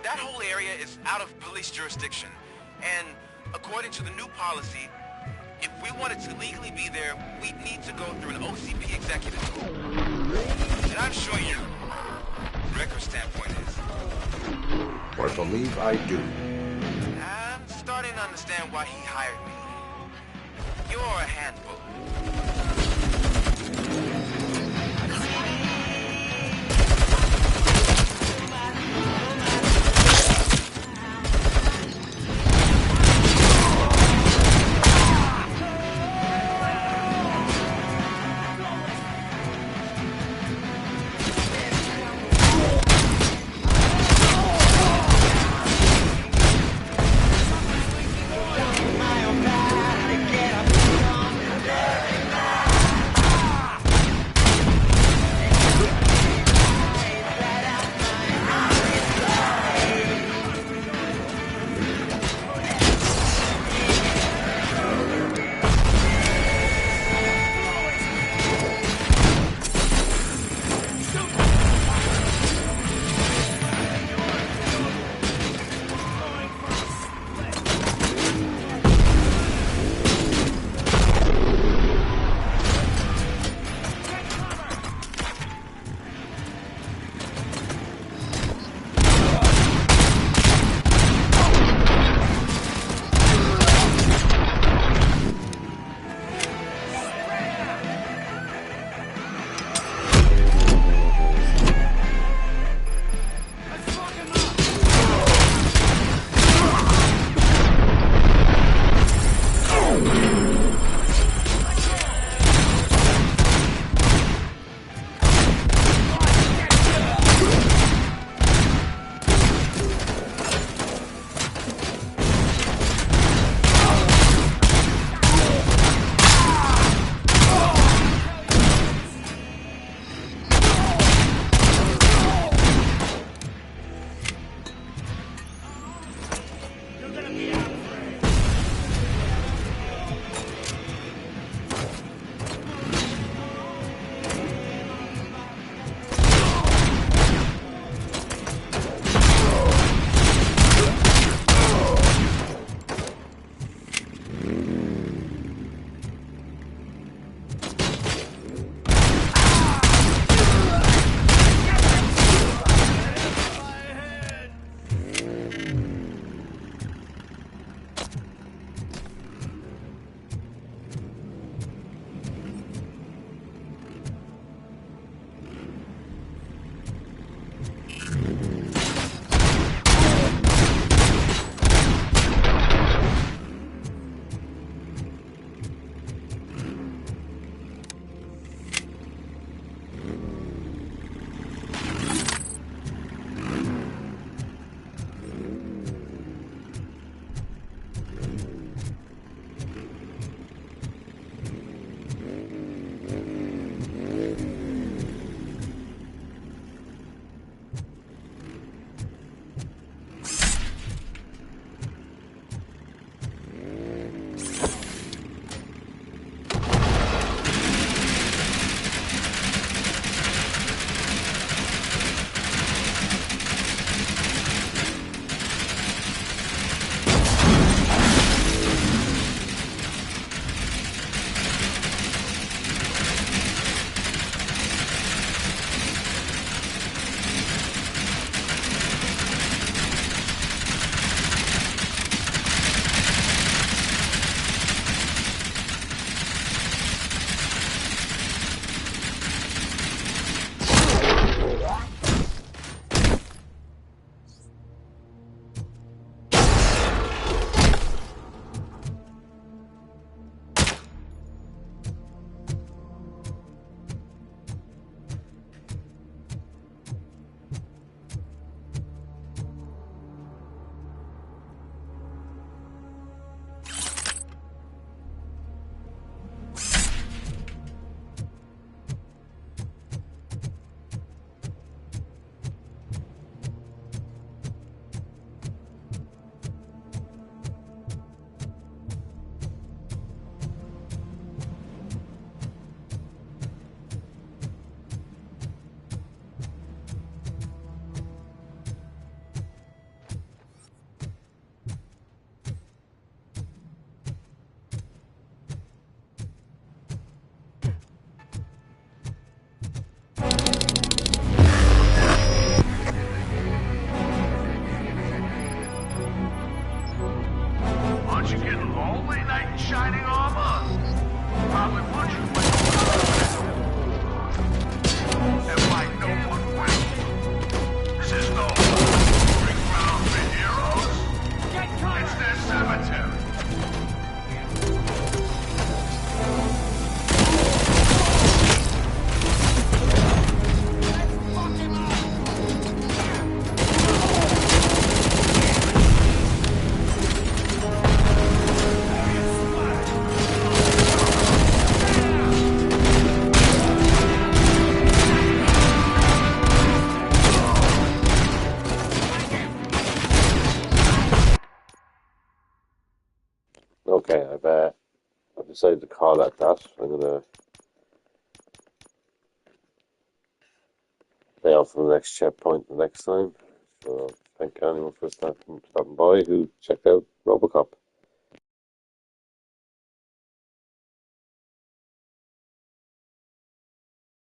That whole area is out of police jurisdiction, and according to the new policy, if we wanted to legally be there, we'd need to go through an OCP executive. And I'm sure your standpoint is. I believe I do. I'm starting to understand why he hired me. You're a handful. Okay, I've decided to call it that. I'm gonna stay off from the next checkpoint the next time. So thank anyone for stopping by who checked out Robo Cop.